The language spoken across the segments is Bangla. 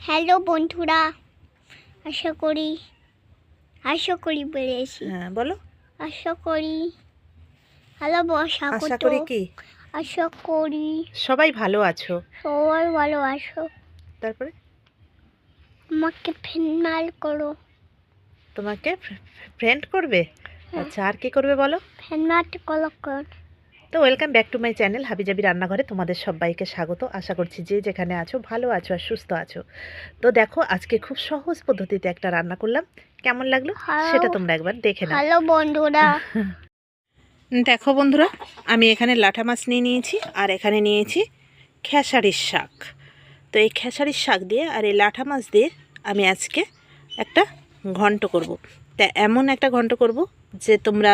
হ্যালো বন্ধুরা, আশা করি বেড়েছি। হ্যাঁ বলো। আশা করি হ্যালো আশা করি কি আশা করি সবাই ভালো আছো। সবাই ভালো আছো। তারপরে আমাকে ফিনাল করো। তোমাকে ফ্রেন্ড করবে? হ্যাঁ। আচ্ছা, আর কি করবে বলো? ফিনাল কর। তো welcome back to my channel হাবিজাবি রান্নাঘরে তোমাদের সবাইকে স্বাগত। আশা করছি যে যেখানে আছো ভালো আছো আর সুস্থ আছো। তো দেখো, আজকে খুব সহজ পদ্ধতিতে একটা রান্না করলাম। কেমন লাগলো সেটা তোমরা একবার দেখে নাও। হ্যালো বন্ধুরা, দেখো বন্ধুরা, আমি এখানে লাঠা মাছ নিয়ে নিয়েছি আর এখানে নিয়েছি খেসারির শাক। তো এই খেসারির শাক দিয়ে আর এই লাঠা মাছ দিয়ে আমি আজকে একটা ঘন্ট করব। তা এমন একটা ঘন্ট করব যে তোমরা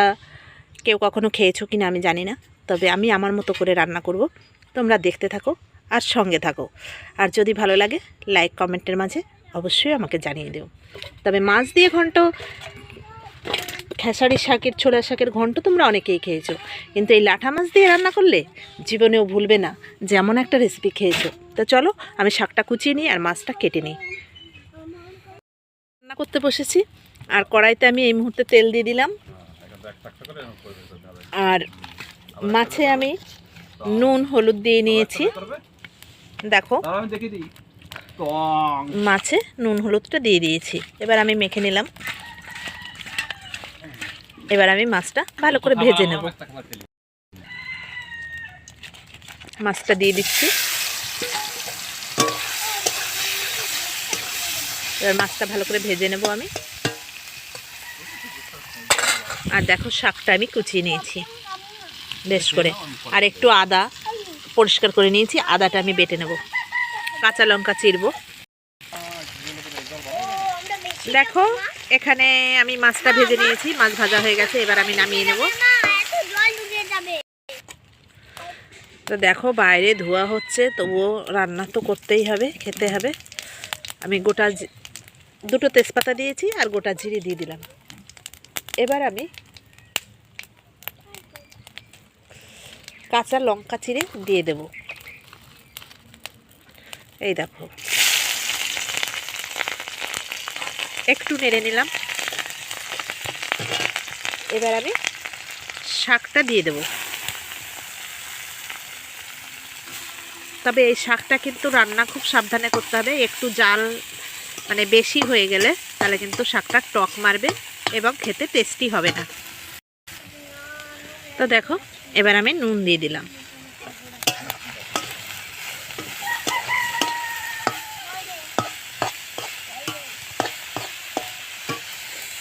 কেউ কখনো খেয়েছো কিনা আমি জানি না, তবে আমি আমার মতো করে রান্না করব। তোমরা দেখতে থাকো আর সঙ্গে থাকো। আর যদি ভালো লাগে লাইক কমেন্টের মাঝে অবশ্যই আমাকে জানিয়ে দিও। তবে মাছ দিয়ে ঘন্ট, খেসারি শাকের, ছোলা শাকের ঘন্ট তোমরা অনেকেই খেয়েছো, কিন্তু এই লাঠা মাছ দিয়ে রান্না করলে জীবনেও ভুলবে না যেমন একটা রেসিপি খেয়েছো। তো চলো আমি শাকটা কুচিয়ে নিই আর মাছটা কেটে নিই। রান্না করতে বসেছি আর কড়াইতে আমি এই মুহূর্তে তেল দিয়ে দিলাম। আর মাছে আমি নুন হলুদ দিয়ে নিয়েছি। দেখো, মাছে নুন হলুদটা দিয়ে দিয়েছি। এবার আমি মেখে নিলাম। এবার আমি মাছটা ভালো করে ভেজে নেব। মাছটা দিয়ে দিচ্ছি। এবার মাছটা ভালো করে ভেজে নেব আমি। আর দেখো, শাকটা আমি কুচিয়ে নিয়েছি বেশ করে। আর একটু আদা পরিষ্কার করে নিয়েছি, আদাটা আমি বেটে নেব। কাঁচা লঙ্কা চিরবো। দেখো, এখানে আমি মাছটা ভেজে নিয়েছি, মাছ ভাজা হয়ে গেছে। এবার আমি নামিয়ে নেব। তো দেখো, বাইরে ধোয়া হচ্ছে, তবুও রান্না তো করতেই হবে, খেতে হবে। আমি দুটো তেজপাতা দিয়েছি আর গোটা জিরে দিয়ে দিলাম। এবার আমি কাঁচা লঙ্কা চিরে দিয়ে দেব। এই দেখো, একটু নেড়ে নিলাম। এবার আমি শাকটা দিয়ে দেব। তবে এই শাকটা কিন্তু রান্না খুব সাবধানে করতে হবে। একটু জাল মানে বেশি হয়ে গেলে তাহলে কিন্তু শাকটা টক মারবে এবং খেতে টেস্টি হবে না। তো দেখো, এবার আমি নুন দিয়ে দিলাম।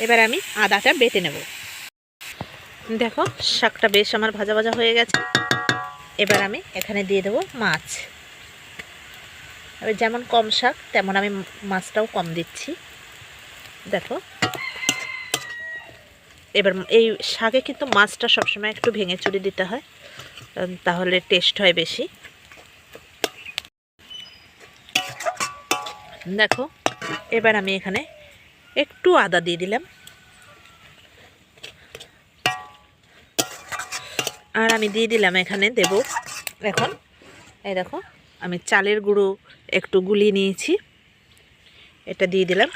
এবার আমি আদাটা বেটে নেব। দেখো, শাকটা বেশ আমার ভাজা ভাজা হয়ে গেছে। এবার আমি এখানে দিয়ে দেবো মাছ। এবার যেমন কম শাক তেমন আমি মাছটাও কম দিচ্ছি। দেখো, এবার এই শাকে কিন্তু মাছটা সবসময় একটু ভেঙে চুরি দিতে হয়, তাহলে টেস্ট হয় বেশি। দেখো, এবার আমি এখানে একটু আদা দিয়ে দিলাম। আর আমি দিয়ে দিলাম এখানে দেব এখন, এই দেখো, আমি চালের গুঁড়ো একটু গুলিয়ে নিয়েছি, এটা দিয়ে দিলাম।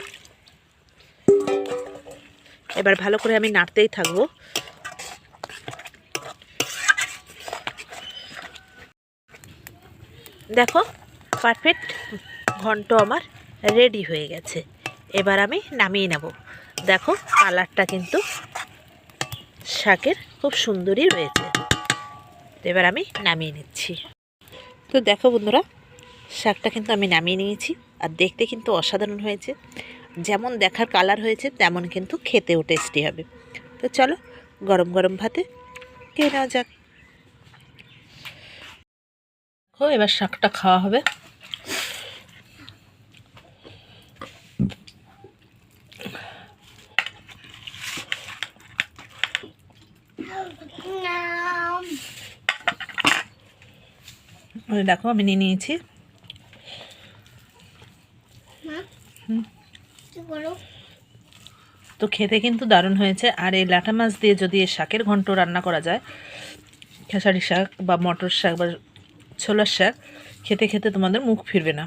এবার ভালো করে আমি নাড়তেই থাকবো। দেখো, পারফেক্ট ঘন্ট আমার রেডি হয়ে গেছে। এবার আমি নামিয়ে নেব। দেখো, কালারটা কিন্তু শাকের খুব সুন্দরই রয়েছে। এবার আমি নামিয়ে নিচ্ছি। তো দেখো বন্ধুরা, শাকটা কিন্তু আমি নামিয়ে নিয়েছি আর দেখতে কিন্তু অসাধারণ হয়েছে। যেমন দেখার কালার হয়েছে তেমন কিন্তু খেতেও টেস্টি হবে। তো চলো গরম গরম ভাতে খেয়ে নেওয়া যাক। এবার শাকটা খাওয়া হবে। দেখো, আমি নিয়ে নিয়েছি। তো খেতে কিন্তু দারুণ হয়েছে। আর এই লাঠা মাছ দিয়ে যদি এই শাকের ঘন্ট রান্না করা যায়, খেসারি শাক বা মটর শাক বা ছোলার শাক, খেতে খেতে তোমাদের মুখ ফিরবে না।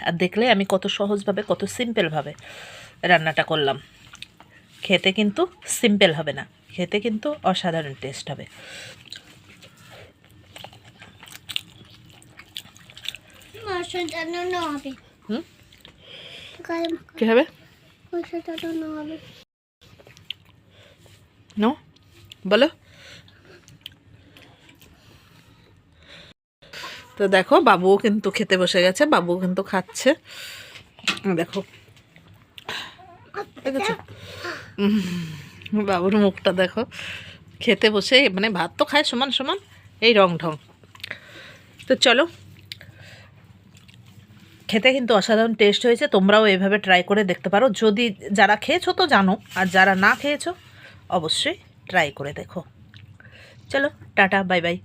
আর দেখলে আমি কত সহজভাবে কত সিম্পলভাবে রান্নাটা করলাম। খেতে কিন্তু সিম্পল হবে না, খেতে কিন্তু অসাধারণ টেস্ট হবে। হুম, কী হবে? নো, বলো। তো দেখো বাবুও কিন্তু খেতে বসে গেছে, বাবুও কিন্তু খাচ্ছে। দেখো দেখেছো বাবুর মুখটা দেখো, খেতে বসে মানে ভাত তো খায় সমান সমান, এই রং ঢং। তো চলো, খেতে কিন্তু অসাধারণ টেস্ট হয়েছে। তোমরাও এভাবে ট্রাই করে দেখতে পারো, যদি যারা খেয়েছো তো জানো, আর যারা না খেয়েছো অবশ্যই ট্রাই করে দেখো। চলো টাটা, বাই বাই।